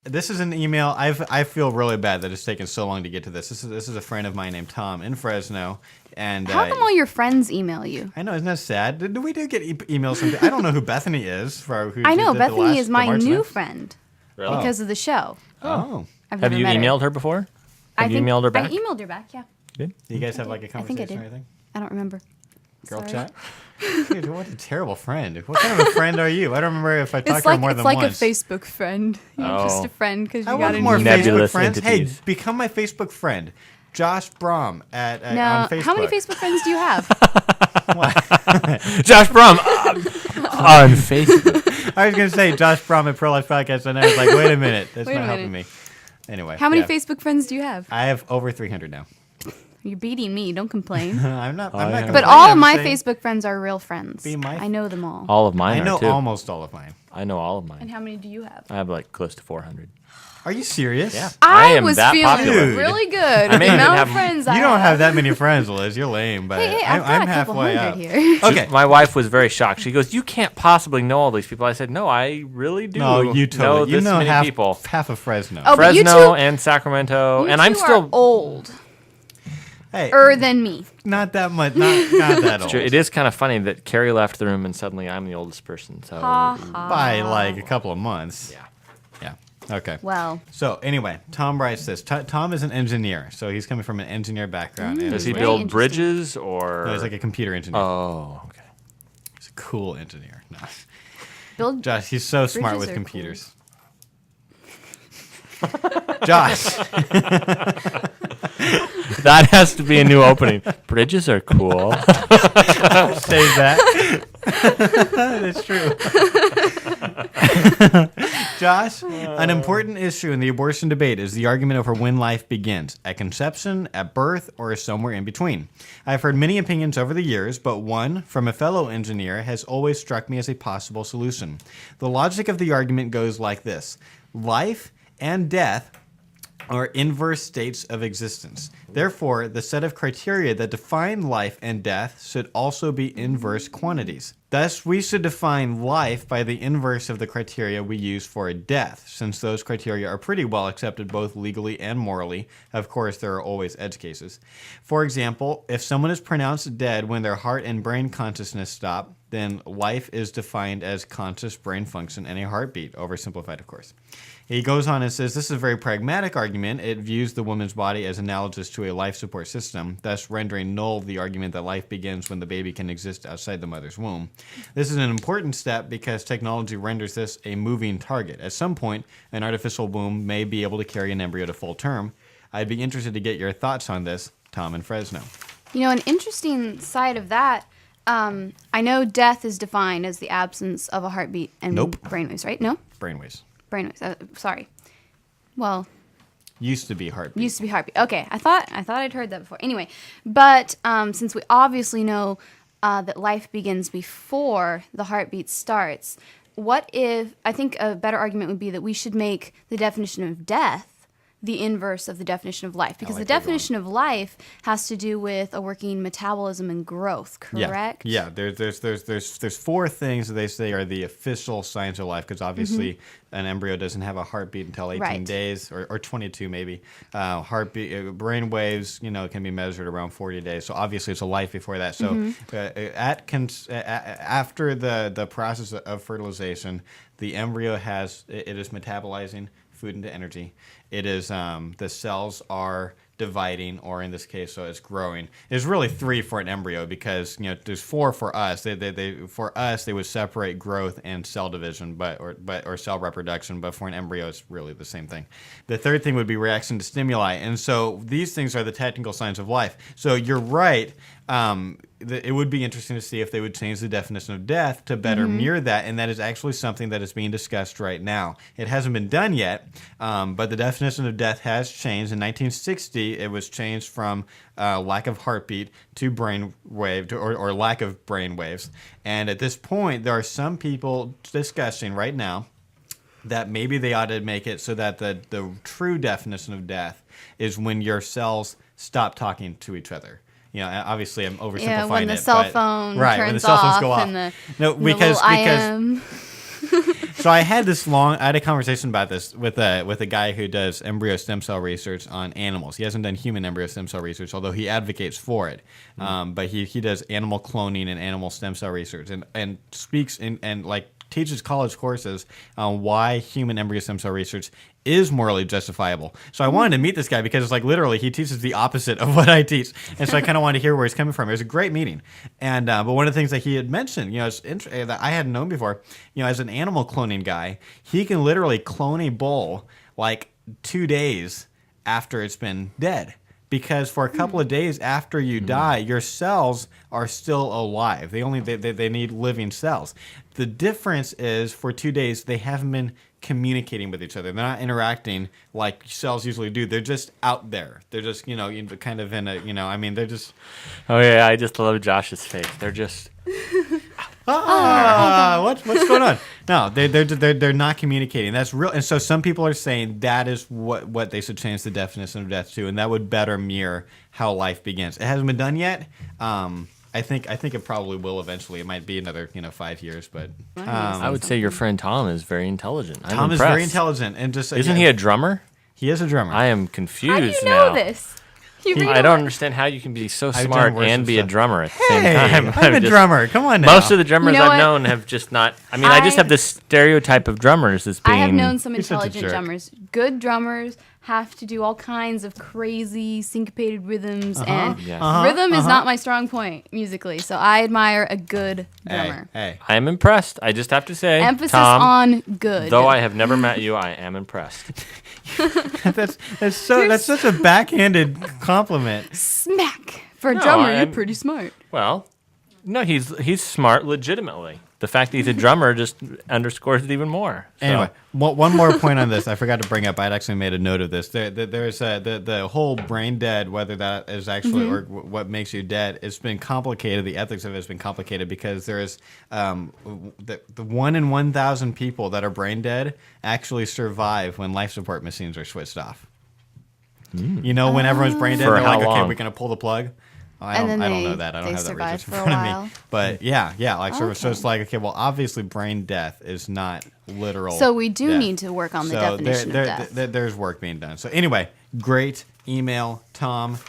This is an email. I feel really bad that it's taken so long to get to this. This is a friend of mine named Tom in Fresno. And how come all your friends email you? I know, isn't that sad? We do get emails from. I don't know who Bethany is. I know Bethany is my new friend because of the show. Oh, have you emailed her before? Have you emailed her back? I emailed her back. Yeah. Good. Do you guys have like a conversation I think I did. or anything? I don't remember. Girl Sorry. chat. Dude, what a terrible friend. What kind of a friend are you? I don't remember if I talked It's to her like more than once. a Facebook friend. You're just a friend because you I got want an more email. Facebook Nebulous friends. entities. Hey, become my Facebook friend. Josh Brom on Now, Facebook. how many Facebook friends do you have? Josh Brum on Facebook. I was going to say Josh Brom at Pro Life Podcast, and I was like, wait a minute. That's Wait a not helping minute. me. Anyway. How many yeah. Facebook friends do you have? I have over 300 now. You're beating me. Don't complain. I'm not yeah. complaining. But all of I'm my saying Facebook friends are real friends. Be my- I know them all. All of mine I know are too. almost all of mine. I know all of And mine. how many do you have? I have like close to 400. Are you serious? Yeah. I am was that feeling popular. Dude. really good. I with may the even amount have- of friends I You don't have that many friends, Liz. You're lame, but Hey, I've got I'm a couple halfway hundred up. here. Okay. My wife was very shocked. She goes, "You can't possibly know all these people." I said, "No, I really do. No, you totally. know You this know many people. half of Fresno. Oh, but you Fresno two- and Sacramento, You and I'm two still are old. Hey, Than me. not that much. Not that old. It is kind of funny that Carrie left the room and suddenly I'm the oldest person. So Ha ha. By like a couple of months. yeah. Yeah. Okay. Well, So anyway, Tom writes this. Tom is an engineer, so he's coming from an engineer background. and Does he he's Very build interesting. bridges or? No, he's like a computer engineer. Oh, okay. He's a cool engineer. No. build. Josh, he's so smart Bridges with are computers. Josh, That has to be a new opening. Bridges are cool. say that. That's true. Josh, an important issue in the abortion debate is the argument over when life begins, at conception, at birth, or somewhere in between. I've heard many opinions over the years, but one from a fellow engineer has always struck me as a possible solution. The logic of the argument goes like this: life and death are inverse states of existence. Therefore, the set of criteria that define life and death should also be inverse quantities. Thus, we should define life by the inverse of the criteria we use for death, since those criteria are pretty well accepted both legally and morally. Of course, there are always edge cases. For example, if someone is pronounced dead when their heart and brain consciousness stop, then life is defined as conscious brain function and a heartbeat, oversimplified, of course. He goes on and says, this is a very pragmatic argument. It views the woman's body as analogous to a life support system, thus rendering null the argument that life begins when the baby can exist outside the mother's womb. This is an important step because technology renders this a moving target. At some point, an artificial womb may be able to carry an embryo to full term. I'd be interested to get your thoughts on this, Tom in Fresno. You know, an interesting side of that. I know death is defined as the absence of a heartbeat and Nope. brainwaves, right? No, Brainwaves. brainwaves. Sorry. Well, Used to be heartbeat. used to be heartbeat. Okay, I thought I'd heard that before. Anyway, but since we obviously know that life begins before the heartbeat starts, what if, I think a better argument would be that we should make the definition of death the inverse of the definition of life, because like the where you're going. definition of life has to do with a working metabolism and growth, correct? Yeah. There's four things that they say are the official science of life, because obviously an embryo doesn't have a heartbeat until 18 Right. days or 22 maybe. Heartbeat, brain waves, can be measured around 40 days. So obviously it's a life before that. So after the process of fertilization, the embryo it is metabolizing food into energy. It is the cells are dividing, or in this case, so it's growing. There's really three for an embryo because there's four for us. For us they would separate growth and cell division, or cell reproduction. But for an embryo, it's really the same thing. The third thing would be reaction to stimuli, and so these things are the technical science of life. So you're right. It would be interesting to see if they would change the definition of death to better mirror that, and that is actually something that is being discussed right now. It hasn't been done yet, but the definition of death has changed. In 1960, it was changed from lack of heartbeat to brain wave, or lack of brain waves. And at this point, there are some people discussing right now that maybe they ought to make it so that the true definition of death is when your cells stop talking to each other. Obviously I'm oversimplifying it. Yeah, when the cell phone when the turns cell phones off go off. and the No, little IM. So I had a conversation about this with a guy who does embryo stem cell research on animals. He hasn't done human embryo stem cell research, although he advocates for it. But he does animal cloning and animal stem cell research, and speaks and like teaches college courses on why human embryo stem cell research is morally justifiable. So I wanted to meet this guy because it's like literally he teaches the opposite of what I teach, and so I kind of wanted to hear where he's coming from. It was a great meeting, and but one of the things that he had mentioned, that I hadn't known before, as an animal cloning guy, he can literally clone a bull like 2 days after it's been dead. Because for a couple of days after you die, your cells are still alive. They need living cells. The difference is for 2 days they haven't been communicating with each other. They're not interacting like cells usually do. They're just out there. They're just kind of in a they're just. Oh yeah, I just love Josh's face. They're just. What's going on? No, they're not communicating. That's real. And so some people are saying that is what they should change the definition of death to, and that would better mirror how life begins. It hasn't been done yet. I think it probably will eventually. It might be another 5 years, but I would say your friend Tom is very intelligent. Tom is very intelligent, and just isn't he a drummer? He is a drummer. I am confused How do you now. know this? I don't understand how you can be so smart and be a drummer at the same time. I'm a drummer. Come on now. Most of the drummers I've known have just not. I just have this stereotype of drummers as being. I have known some You're such a intelligent jerk. drummers. Good drummers have to do all kinds of crazy syncopated rhythms, and rhythm is not my strong point musically. So I admire a good drummer. Hey. I am impressed. I just have to say, Emphasis Tom, on good. though I have never met you, I am impressed. that's such a backhanded compliment. Smack. For a No, drummer, I'm- you're pretty smart. Well, no, he's smart legitimately. The fact that he's a drummer just underscores it even more. So. Anyway, one more point on this. I forgot to bring up. I'd actually made a note of this. There's the whole brain dead, whether that is actually or what makes you dead. It's been complicated. The ethics of it has been complicated because there is the 1 in 1,000 people that are brain dead actually survive when life support machines are switched off. When everyone's brain dead, For they're how like, okay, long? we're gonna pull the plug. I And don't then know that. I don't they have that survive research in for a front of while. me. But yeah. So Okay. it's like, okay, well, obviously, brain death is not literal. So we do death. need to work on the definition of death. There's work being done. So anyway, great email, Tom.